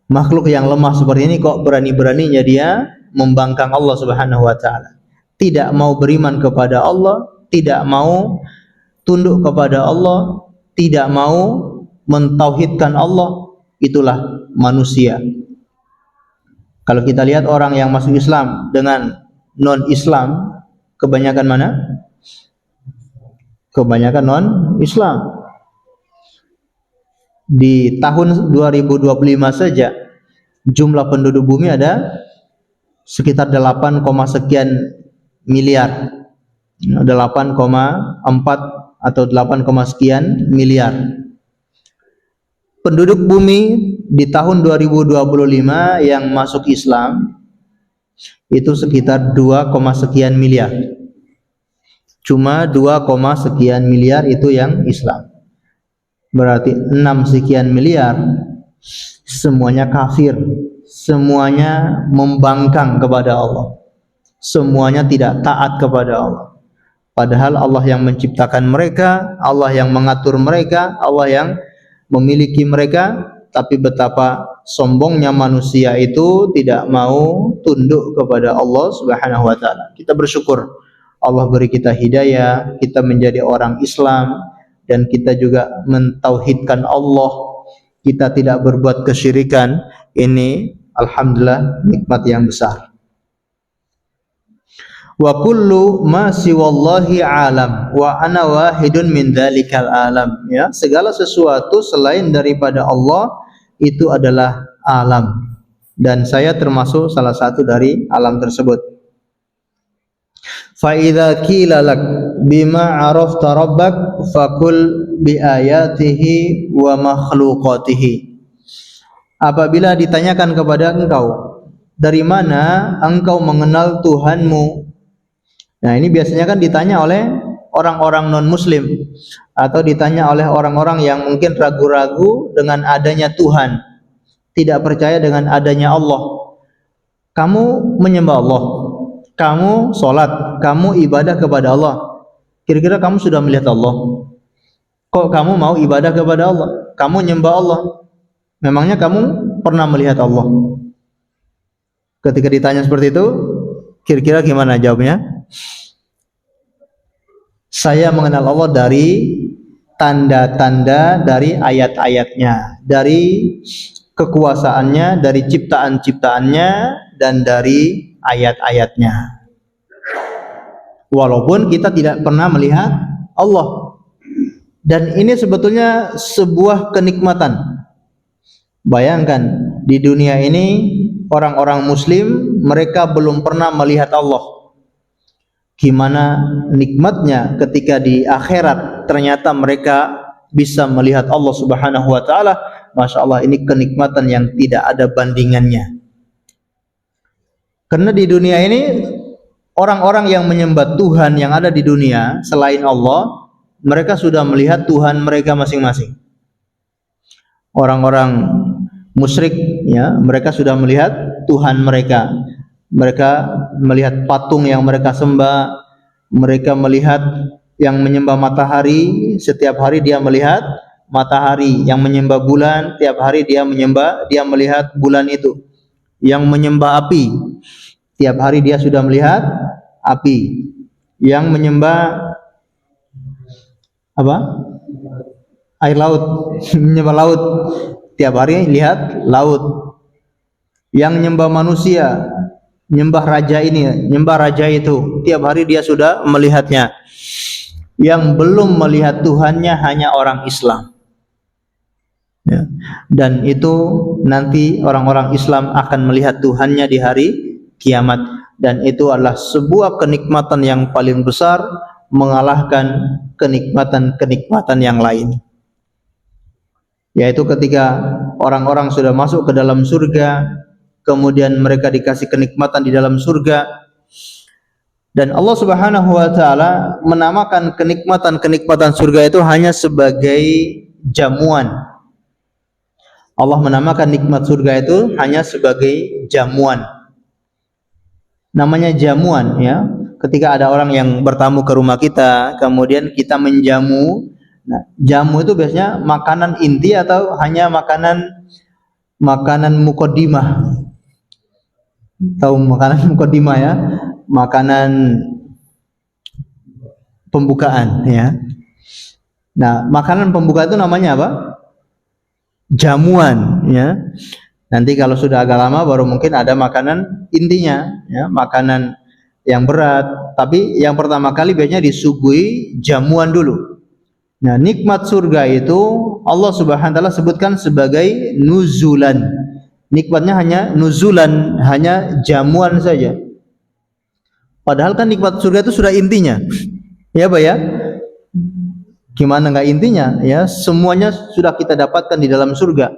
Makhluk yang lemah seperti ini kok berani-beraninya dia membangkang Allah Subhanahu wa taala. Tidak mau beriman kepada Allah, tidak mau tunduk kepada Allah, tidak mau mentauhidkan Allah. Itulah manusia. Kalau kita lihat orang yang masuk Islam dengan non-Islam, kebanyakan mana? Kebanyakan non-Islam. Di tahun 2025 saja jumlah penduduk bumi ada sekitar 8, sekian miliar. 8,4 atau 8, sekian miliar. Penduduk bumi di tahun 2025 yang masuk Islam itu sekitar 2, sekian miliar. Cuma 2, sekian miliar itu yang Islam. Berarti 6 sekian miliar semuanya kafir, semuanya membangkang kepada Allah, semuanya tidak taat kepada Allah. Padahal Allah yang menciptakan mereka, Allah yang mengatur mereka, Allah yang memiliki mereka, tapi betapa sombongnya manusia itu tidak mau tunduk kepada Allah Subhanahu wa taala. Kita bersyukur Allah beri kita hidayah, kita menjadi orang Islam, dan kita juga mentauhidkan Allah, kita tidak berbuat kesyirikan. Ini alhamdulillah nikmat yang besar. Wa kullu ma siwallahi alam wa ana wahidun min dzalikal alam, ya, segala sesuatu selain daripada Allah itu adalah alam, dan saya termasuk salah satu dari alam tersebut. Fa idza qila lak bima arafta rabbak faqul bi ayatihi wa makhluqatihi. Apabila ditanyakan kepada engkau, dari mana engkau mengenal Tuhanmu? Nah, ini biasanya kan ditanya oleh orang-orang non-muslim, atau ditanya oleh orang-orang yang mungkin ragu-ragu dengan adanya Tuhan, tidak percaya dengan adanya Allah. Kamu menyembah Allah, kamu sholat, kamu ibadah kepada Allah, kira-kira kamu sudah melihat Allah? Kok kamu mau ibadah kepada Allah? Kamu nyembah Allah, memangnya kamu pernah melihat Allah? Ketika ditanya seperti itu, kira-kira gimana jawabnya? Saya mengenal Allah dari tanda-tanda, dari ayat-ayatnya, dari kekuasaannya, dari ciptaan-ciptaannya, dan dari ayat-ayatnya. Walaupun kita tidak pernah melihat Allah. Dan ini sebetulnya sebuah kenikmatan. Bayangkan, di dunia ini orang-orang muslim mereka belum pernah melihat Allah. Gimana nikmatnya ketika di akhirat ternyata mereka bisa melihat Allah Subhanahu wa taala. Masya Allah, ini kenikmatan yang tidak ada bandingannya. Karena di dunia ini orang-orang yang menyembah Tuhan yang ada di dunia selain Allah, mereka sudah melihat Tuhan mereka masing-masing. Orang-orang musyrik ya, mereka sudah melihat Tuhan mereka. Mereka melihat patung yang mereka sembah, mereka melihat yang menyembah matahari, setiap hari dia melihat matahari, yang menyembah bulan, tiap hari dia melihat bulan itu. Yang menyembah api, tiap hari dia sudah melihat api. Yang menyembah apa? Air laut, menyembah laut, tiap hari lihat laut. Yang menyembah manusia, nyembah raja ini, nyembah raja itu, tiap hari dia sudah melihatnya. Yang belum melihat Tuhannya hanya orang Islam. Ya. Dan itu nanti orang-orang Islam akan melihat Tuhannya di hari kiamat. Dan itu adalah sebuah kenikmatan yang paling besar, mengalahkan kenikmatan-kenikmatan yang lain. Yaitu ketika orang-orang sudah masuk ke dalam surga, kemudian mereka dikasih kenikmatan di dalam surga, dan Allah Subhanahu wa taala menamakan kenikmatan-kenikmatan surga itu hanya sebagai jamuan. Allah menamakan nikmat surga itu hanya sebagai jamuan. Namanya jamuan ya. Ketika ada orang yang bertamu ke rumah kita, kemudian kita menjamu. Nah, jamu itu biasanya makanan inti atau hanya makanan muqaddimah. Tahu makanan muqaddimah ya? Makanan pembukaan ya. Nah, makanan pembuka itu namanya apa? Jamuan ya. Nanti kalau sudah agak lama baru mungkin ada makanan intinya ya, makanan yang berat, tapi yang pertama kali biasanya disuguhi jamuan dulu. Nah, nikmat surga itu Allah Subhanahu wa taala sebutkan sebagai nuzulan. Nikmatnya hanya nuzulan, hanya jamuan saja. Padahal kan nikmat surga itu sudah intinya. Ya, Pak ya? Gimana enggak intinya? Ya, semuanya sudah kita dapatkan di dalam surga.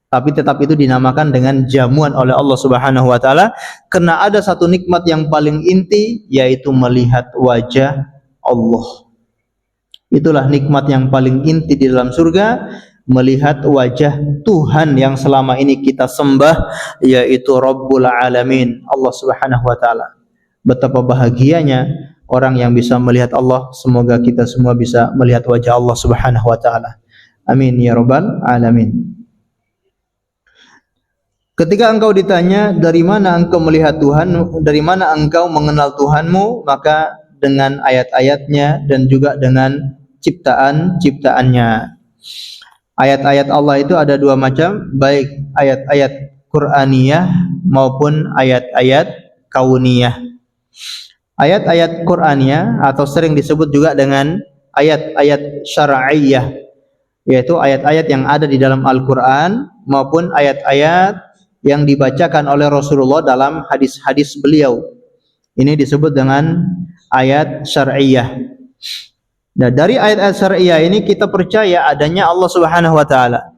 Tapi tetap itu dinamakan dengan jamuan oleh Allah Subhanahu wa taala karena ada satu nikmat yang paling inti, yaitu melihat wajah Allah. Itulah nikmat yang paling inti di dalam surga, melihat wajah Tuhan yang selama ini kita sembah, yaitu Rabbul Alamin, Allah Subhanahu wa taala. Betapa bahagianya orang yang bisa melihat Allah. Semoga kita semua bisa melihat wajah Allah Subhanahu wa taala. Amin ya rabbal alamin. Ketika engkau ditanya dari mana engkau melihat Tuhan, dari mana engkau mengenal Tuhanmu, maka dengan ayat-ayatnya dan juga dengan ciptaan-ciptaannya. Ayat-ayat Allah itu ada dua macam, baik ayat-ayat Qur'aniyah maupun ayat-ayat kauniyah. Ayat-ayat Qur'aniyah atau sering disebut juga dengan ayat-ayat syar'iyyah, yaitu ayat-ayat yang ada di dalam Al-Qur'an maupun ayat-ayat yang dibacakan oleh Rasulullah dalam hadis-hadis beliau. Ini disebut dengan ayat syar'iyyah. Nah, dari ayat-ayat syar'iyyah ini kita percaya adanya Allah Subhanahu wa taala.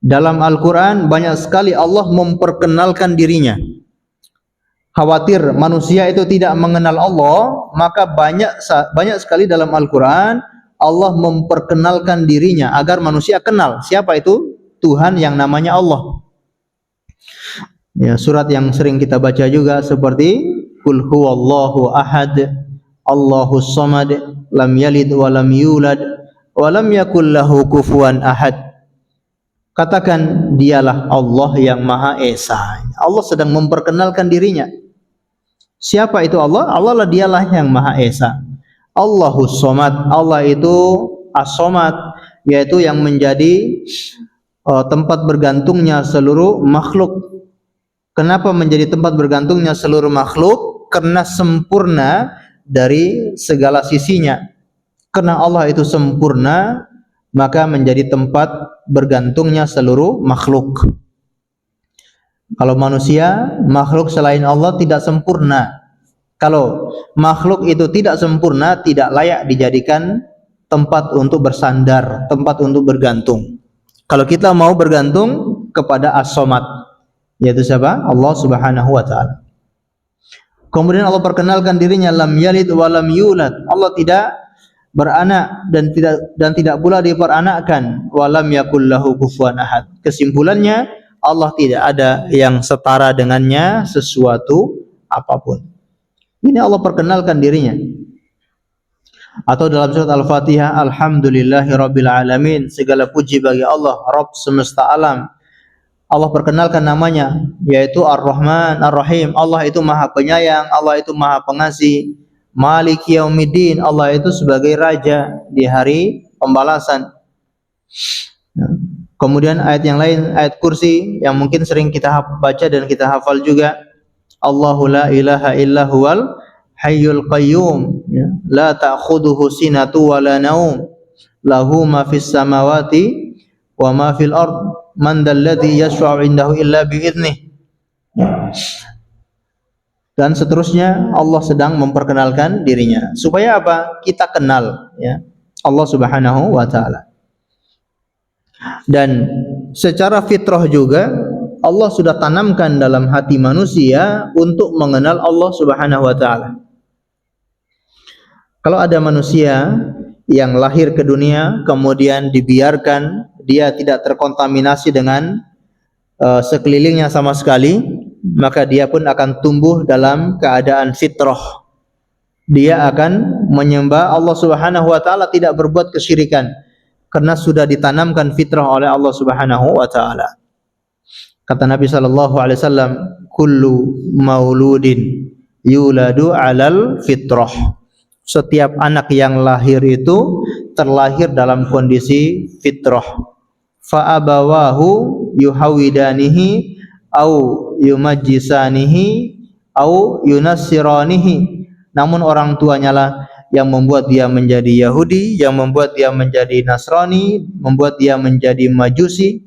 Dalam Al-Qur'an banyak sekali Allah memperkenalkan dirinya. Khawatir manusia itu tidak mengenal Allah, maka banyak sekali dalam Al-Qur'an Allah memperkenalkan dirinya agar manusia kenal siapa itu Tuhan yang namanya Allah. Ya, surat yang sering kita baca juga seperti Qul huwallahu ahad, Allahus samad, lam yalid wa lam yulad wa lam yakul lahu kufuwan ahad. Katakan dialah Allah yang Maha Esa. Allah sedang memperkenalkan dirinya. Siapa itu Allah? Allah lah, dialah yang Maha Esa. Allahus samad, Allah itu as-samad, yaitu yang menjadi tempat bergantungnya seluruh makhluk. Kenapa menjadi tempat bergantungnya seluruh makhluk? Karena sempurna dari segala sisinya. Karena Allah itu sempurna, maka menjadi tempat bergantungnya seluruh makhluk. Kalau manusia, makhluk selain Allah tidak sempurna. Kalau makhluk itu tidak sempurna, tidak layak dijadikan tempat untuk bersandar, tempat untuk bergantung. Kalau kita mau bergantung kepada As-Samad, yaitu siapa? Allah Subhanahu wa taala. Kemudian Allah perkenalkan dirinya lam yalid wa lam yulad. Allah tidak beranak dan tidak pula diperanakkan. Wa lam yakul lahu kufuwan ahad. Kesimpulannya, Allah tidak ada yang setara dengannya sesuatu apapun. Ini Allah perkenalkan dirinya. Atau dalam surat Al-Fatihah, Alhamdulillahirabbil alamin, segala puji bagi Allah, Rabb semesta alam. Allah perkenalkan namanya, yaitu Ar-Rahman, Ar-Rahim. Allah itu Maha Penyayang, Allah itu Maha Pengasih. Maliki Yaumiddin, Allah itu sebagai raja di hari pembalasan. Kemudian ayat yang lain, ayat kursi yang mungkin sering kita baca dan kita hafal juga. Allahu la ilaha illa huwal hayyul qayyum, la ta'khudhuhu sinatu wa la naum, lahu ma fis samawati wa ma fil ard, man dalladzi yashfa'u indahu illa bi idnih. Dan seterusnya, Allah sedang memperkenalkan dirinya. Supaya apa? Kita kenal, ya, Allah Subhanahu wa taala. Dan secara fitrah juga Allah sudah tanamkan dalam hati manusia untuk mengenal Allah Subhanahu wa taala. Kalau ada manusia yang lahir ke dunia kemudian dibiarkan dia tidak terkontaminasi dengan sekelilingnya sama sekali, maka dia pun akan tumbuh dalam keadaan fitrah. Dia akan menyembah Allah Subhanahu wa taala, tidak berbuat kesyirikan karena sudah ditanamkan fitrah oleh Allah Subhanahu wa taala. Kata Nabi sallallahu alaihi wasallam, kullu mauludin yuladu 'alal fitrah. Setiap anak yang lahir itu terlahir dalam kondisi fitrah. Fa abawahu yuhawidanihi au yumajjisanihi au yunassiranihi. Namun orang tuanya lah yang membuat dia menjadi Yahudi, yang membuat dia menjadi Nasrani, membuat dia menjadi Majusi.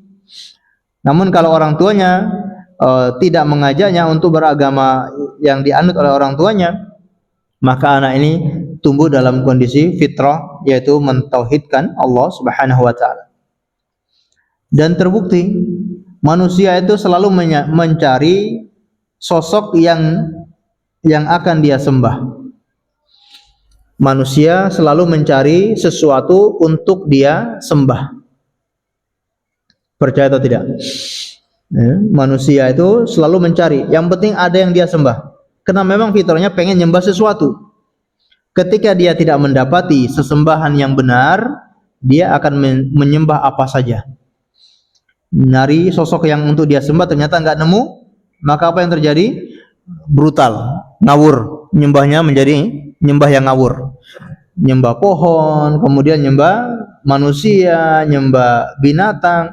Namun kalau orang tuanya tidak mengajaknya untuk beragama yang dianut oleh orang tuanya, maka anak ini tumbuh dalam kondisi fitrah, yaitu mentauhidkan Allah Subhanahu wa taala. Dan terbukti manusia itu selalu mencari sosok yang akan dia sembah. Manusia selalu mencari sesuatu untuk dia sembah. Percaya atau tidak? Manusia itu selalu mencari, yang penting ada yang dia sembah. Karena memang fitrahnya pengen nyembah sesuatu. Ketika dia tidak mendapati sesembahan yang benar, dia akan menyembah apa saja. Nyari sosok yang untuk dia sembah ternyata enggak nemu, maka apa yang terjadi? Brutal, ngawur. Nyembahnya menjadi nyembah yang ngawur. Nyembah pohon, kemudian nyembah manusia, nyembah binatang,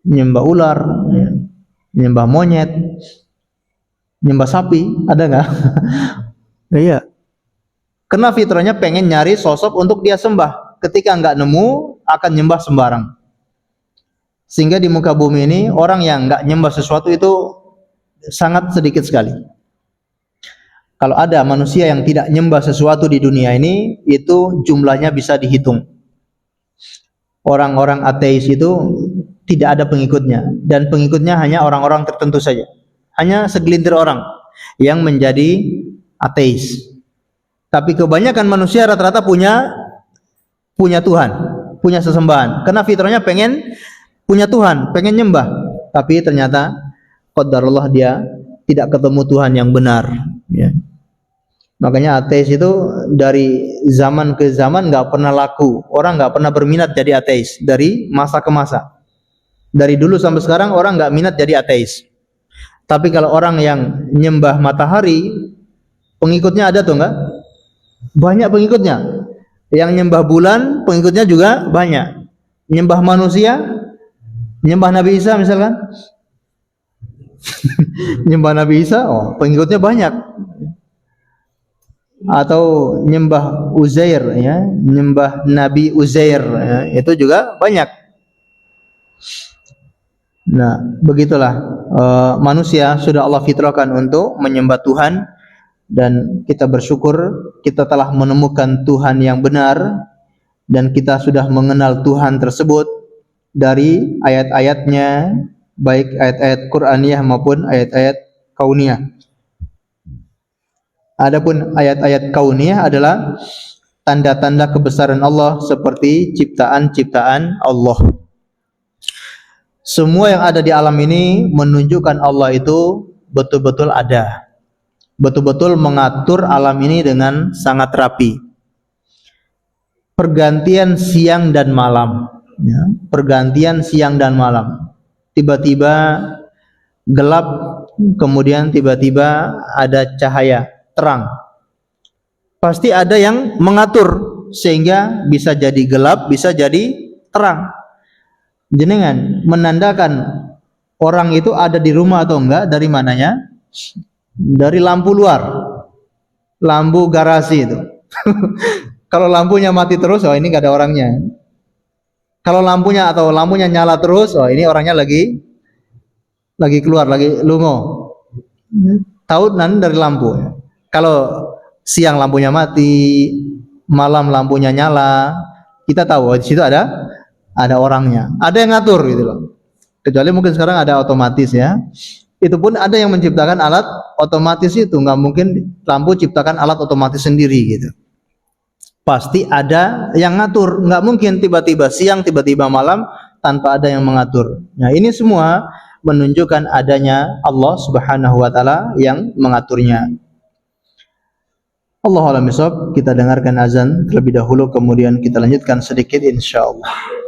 nyembah ular, nyembah monyet, nyembah sapi, ada nggak? Iya. Karena fitrahnya pengen nyari sosok untuk dia sembah. Ketika nggak nemu, akan nyembah sembarang. Sehingga di muka bumi ini orang yang nggak nyembah sesuatu itu sangat sedikit sekali. Kalau ada manusia yang tidak nyembah sesuatu di dunia ini, itu jumlahnya bisa dihitung. Orang-orang ateis itu tidak ada pengikutnya, dan pengikutnya hanya orang-orang tertentu saja. Hanya segelintir orang yang menjadi ateis. Tapi kebanyakan manusia rata-rata punya Tuhan, punya sesembahan. Karena fitrahnya pengen punya Tuhan, pengen nyembah. Tapi ternyata qadarullah dia tidak ketemu Tuhan yang benar. Ya. Makanya ateis itu dari zaman ke zaman nggak pernah laku. Orang nggak pernah berminat jadi ateis dari masa ke masa. Dari dulu sampai sekarang orang nggak minat jadi ateis. Tapi kalau orang yang nyembah matahari, pengikutnya ada tuh enggak? Banyak pengikutnya. Yang nyembah bulan, pengikutnya juga banyak. Nyembah manusia, nyembah Nabi Isa misalkan. Nyembah Nabi Isa, pengikutnya banyak. Atau nyembah Uzair, ya, nyembah Nabi Uzair, ya, itu juga banyak. Nah, begitulah manusia sudah Allah fitrahkan untuk menyembah Tuhan, dan kita bersyukur kita telah menemukan Tuhan yang benar, dan kita sudah mengenal Tuhan tersebut dari ayat-ayatnya, baik ayat-ayat Qur'aniyah maupun ayat-ayat kauniyah. Adapun ayat-ayat kauniyah adalah tanda-tanda kebesaran Allah seperti ciptaan-ciptaan Allah. Semua yang ada di alam ini menunjukkan Allah itu betul-betul ada, betul-betul mengatur alam ini dengan sangat rapi. Pergantian siang dan malam, ya, pergantian siang dan malam. Tiba-tiba gelap, kemudian tiba-tiba ada cahaya terang. Pasti ada yang mengatur sehingga bisa jadi gelap, bisa jadi terang. Jenengan menandakan orang itu ada di rumah atau enggak dari mananya? Dari lampu luar, lampu garasi itu. Kalau lampunya mati terus, oh ini enggak ada orangnya. Kalau lampunya nyala terus, oh ini orangnya lagi keluar, lagi lungo. Tahu nan dari lampu. Kalau siang lampunya mati, malam lampunya nyala, kita tahu di situ ada orangnya, ada yang ngatur gitu loh. Kecuali mungkin sekarang ada otomatis ya. Itu pun ada yang menciptakan alat otomatis itu, nggak mungkin lampu ciptakan alat otomatis sendiri gitu. Pasti ada yang ngatur, nggak mungkin tiba-tiba siang tiba-tiba malam tanpa ada yang mengatur. Nah ini semua menunjukkan adanya Allah Subhanahu wa taala yang mengaturnya. Allahu a'lam bishawab. Kita dengarkan azan terlebih dahulu, kemudian kita lanjutkan sedikit insyaallah.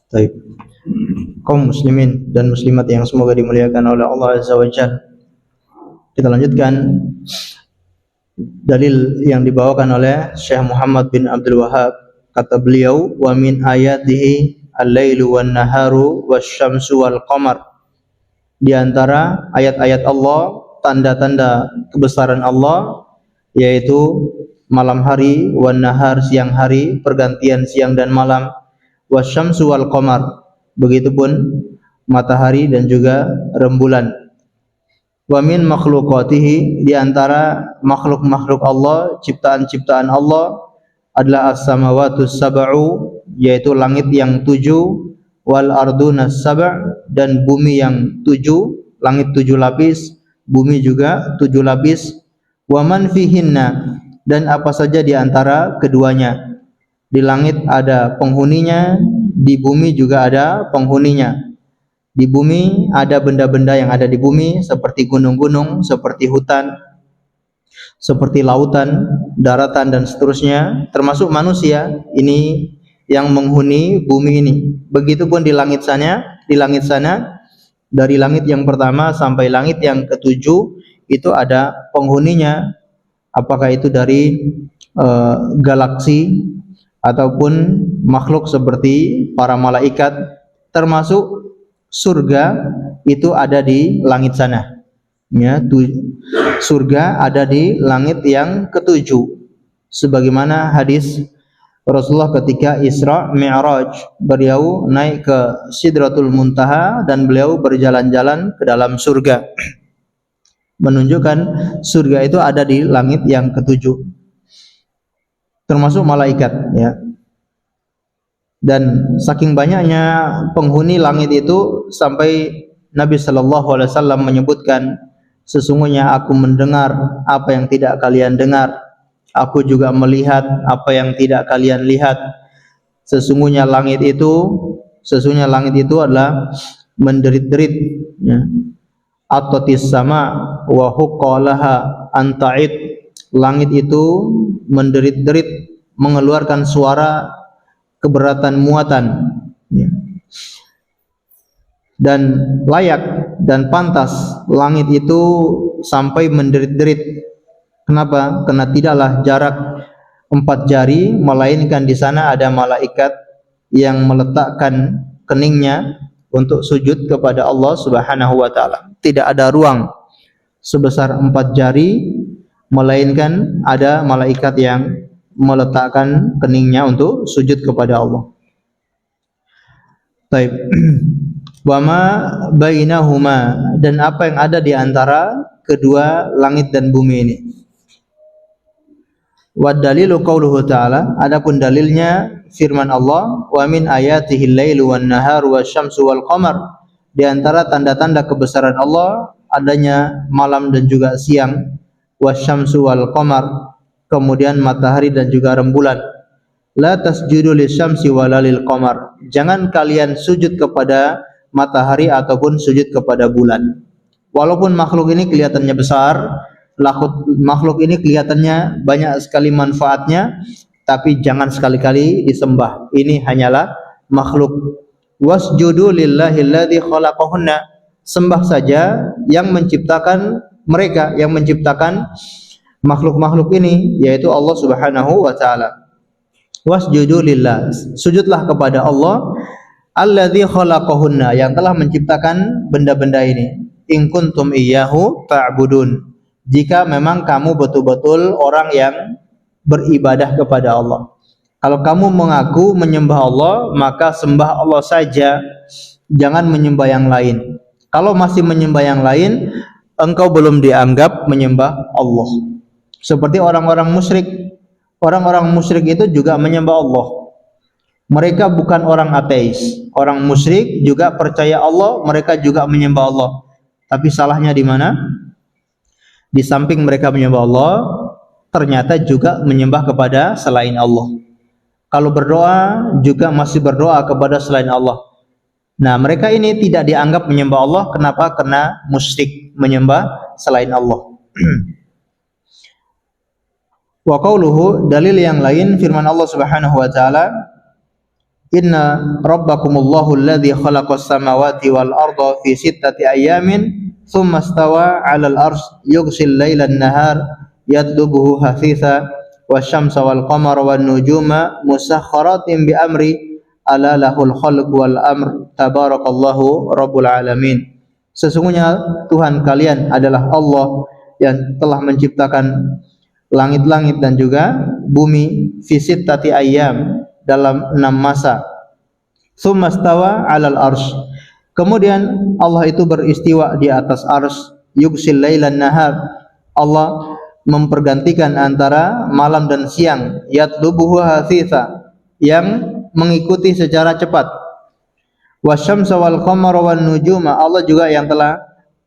Baik. Kaum muslimin dan muslimat yang semoga dimuliakan oleh Allah Azza wa Jalla. Kita lanjutkan dalil yang dibawakan oleh Syekh Muhammad bin Abdul Wahhab. Kata beliau, wa min ayatihi al-lailu wan naharu wasyamsu wal qamar. Di antara ayat-ayat Allah, tanda-tanda kebesaran Allah, yaitu malam hari, wan nahar siang hari, pergantian siang dan malam, wasyamsu wal qamar, begitupun matahari dan juga rembulan. Wa min makhluqatihi, di antara makhluk-makhluk Allah, ciptaan-ciptaan Allah adalah as-samawatus sab'u, yaitu langit yang 7, wal ardunas sab', dan bumi yang 7, langit 7 lapis, bumi juga 7 lapis, wa man fihinna, dan apa saja di antara keduanya. Di langit ada penghuninya, di bumi juga ada penghuninya. Di bumi ada benda-benda yang ada di bumi seperti gunung-gunung, seperti hutan, seperti lautan, daratan dan seterusnya, termasuk manusia ini yang menghuni bumi ini. Begitupun di langit sana, dari langit yang pertama sampai langit yang ketujuh itu ada penghuninya. Apakah itu dari galaksi ataupun makhluk seperti para malaikat, termasuk surga itu ada di langit sana. Ya, surga ada di langit yang ketujuh. Sebagaimana hadis Rasulullah ketika Isra Mi'raj, beliau naik ke Sidratul Muntaha dan beliau berjalan-jalan ke dalam surga, menunjukkan surga itu ada di langit yang ketujuh, termasuk malaikat, ya. Dan saking banyaknya penghuni langit itu sampai Nabi Shallallahu Alaihi Wasallam menyebutkan, sesungguhnya aku mendengar apa yang tidak kalian dengar, aku juga melihat apa yang tidak kalian lihat. Sesungguhnya langit itu adalah menderit-derit, ya. Atatis sama wa huqqalaha anta'id, langit itu menderit-derit, mengeluarkan suara keberatan muatan, ya. Dan layak dan pantas langit itu sampai menderit-derit. Kenapa? Karena tidaklah jarak 4 jari, melainkan di sana ada malaikat yang meletakkan keningnya untuk sujud kepada Allah Subhanahu wa taala. Tidak ada ruang sebesar 4 jari, melainkan ada malaikat yang meletakkan keningnya untuk sujud kepada Allah. Baik. Wa ma bainahuma, dan apa yang ada di antara kedua langit dan bumi ini. Wa dalilu qauluhu ta'ala, adapun dalilnya firman Allah, wa min ayatihi al-lailu wan naharu wasyamsu wal qamar, di antara tanda-tanda kebesaran Allah adanya malam dan juga siang, wasyamsu wal qamar, kemudian matahari dan juga rembulan. La tasjudu lisyamsi wala lil qamar, jangan kalian sujud kepada matahari ataupun sujud kepada bulan. Walaupun makhluk ini kelihatannya besar, makhluk ini kelihatannya banyak sekali manfaatnya, tapi jangan sekali-kali disembah. Ini hanyalah makhluk. Wasjudu lillahi alladzi khalaqahunna, sembah saja yang menciptakan mereka, yang menciptakan makhluk-makhluk ini, yaitu Allah Subhanahu wa taala. Wasjudu lillah, sujudlah kepada Allah alladzi khalaqahunna, yang telah menciptakan benda-benda ini. in kuntum iyyahu ta'budun. Jika memang kamu betul-betul orang yang beribadah kepada Allah. Kalau kamu mengaku menyembah Allah, maka sembah Allah saja, jangan menyembah yang lain. Kalau masih menyembah yang lain, engkau belum dianggap menyembah Allah. Seperti orang-orang musyrik. Orang-orang musyrik itu juga menyembah Allah. Mereka bukan orang ateis. Orang musyrik juga percaya Allah, mereka juga menyembah Allah. Tapi salahnya di mana? Di samping mereka menyembah Allah, ternyata juga menyembah kepada selain Allah. Kalau berdoa juga masih berdoa kepada selain Allah. Nah, mereka ini tidak dianggap menyembah Allah. Kenapa? Karena musyrik, menyembah selain Allah. Wa qauluhu, dalil yang lain firman Allah Subhanahu wa taala, inna rabbakumullahu alladzi khalaqas samawati wal arda fi sittati ayamin thumma istawa 'alal arsy yughsil laila an-nahar yatlubuhu hafitha wasyamsa wal qamara wan nujuma musakhkharatin bi amri ala lahul khalq wal amr tabarakallahu rabbul alamin. Sesungguhnya Tuhan kalian adalah Allah yang telah menciptakan langit-langit dan juga bumi fi sittati ayyam, dalam 6 masa. Tsumma stawa 'alal arsy. Kemudian Allah itu beristiwa di atas arsy. Yughsil lailan nahar. Allah mempergantikan antara malam dan siang. Yatlubuhu hafitha, yang mengikuti secara cepat. Wasyamsa wal qamara wan nujuma. Allah juga yang telah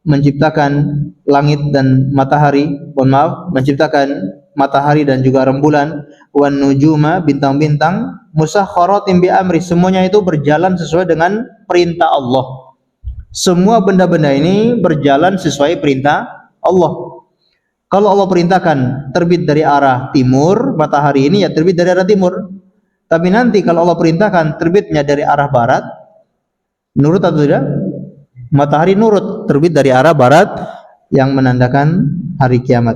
menciptakan langit dan matahari. Menciptakan matahari dan juga rembulan. Wan nujuma, bintang-bintang. Musakhkharatin bi amri. Semuanya itu berjalan sesuai dengan perintah Allah. Semua benda-benda ini berjalan sesuai perintah Allah. Kalau Allah perintahkan terbit dari arah timur, matahari ini ya terbit dari arah timur. Tapi nanti kalau Allah perintahkan terbitnya dari arah barat, nurut atau tidak? Matahari nurut, terbit dari arah barat, yang menandakan hari kiamat.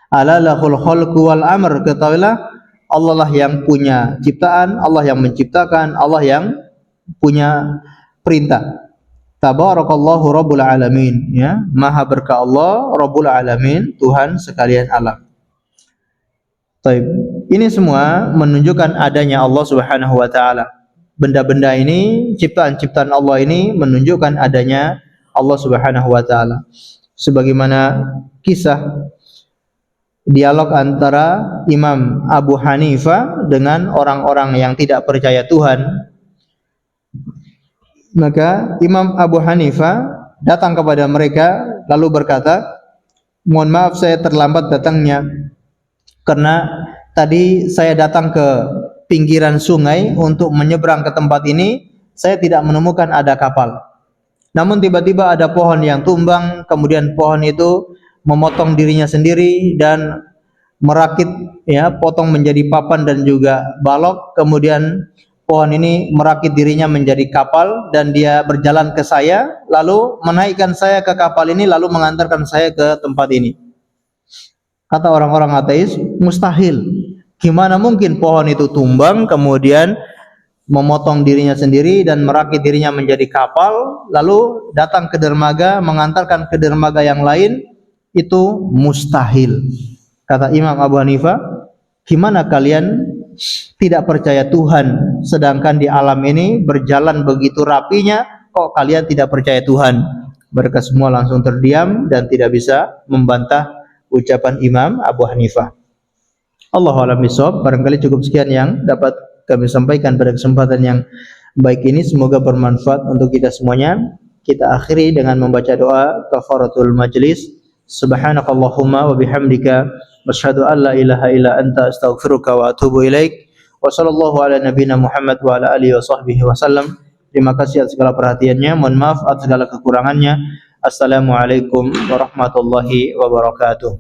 Ala lahul khalqu wal amr. Ketahuilah Allah lah yang punya ciptaan, Allah yang menciptakan, Allah yang punya perintah. Tabarakallahu rabbul alamin, ya, maha berkah Allah rabbul alamin, Tuhan sekalian alam. Baik, ini semua menunjukkan adanya Allah Subhanahu wa taala. Benda-benda ini, ciptaan-ciptaan Allah ini menunjukkan adanya Allah Subhanahu wa taala. Sebagaimana kisah dialog antara Imam Abu Hanifah dengan orang-orang yang tidak percaya Tuhan. Maka Imam Abu Hanifah datang kepada mereka lalu berkata, mohon maaf saya terlambat datangnya, karena tadi saya datang ke pinggiran sungai untuk menyeberang ke tempat ini, saya tidak menemukan ada kapal. Namun tiba-tiba ada pohon yang tumbang, kemudian pohon itu memotong dirinya sendiri dan merakit, ya, potong menjadi papan dan juga balok. Kemudian pohon ini merakit dirinya menjadi kapal dan dia berjalan ke saya, lalu menaikkan saya ke kapal ini, lalu mengantarkan saya ke tempat ini. Kata orang-orang ateis, mustahil. Gimana mungkin pohon itu tumbang, kemudian memotong dirinya sendiri dan merakit dirinya menjadi kapal, lalu datang ke dermaga, mengantarkan ke dermaga yang lain? Itu mustahil. Kata Imam Abu Hanifah, gimana kalian tidak percaya Tuhan, sedangkan di alam ini berjalan begitu rapinya, kok kalian tidak percaya Tuhan? Mereka semua langsung terdiam dan tidak bisa membantah ucapan Imam Abu Hanifah. Allahu a'lam bishawab. Barangkali cukup sekian yang dapat kami sampaikan pada kesempatan yang baik ini. Semoga bermanfaat untuk kita semuanya. Kita akhiri dengan membaca doa kafaratul majlis. Subhanakallahumma wa bihamdika asyhadu an la ilaha illa anta astaghfiruka wa atubu ilaik. Wa sallallahu ala nabiyyina Muhammad wa ala alihi wa sahbihi wasallam. Terima kasih atas segala perhatiannya. Mohon maaf atas segala kekurangannya. Assalamualaikum warahmatullahi wabarakatuh.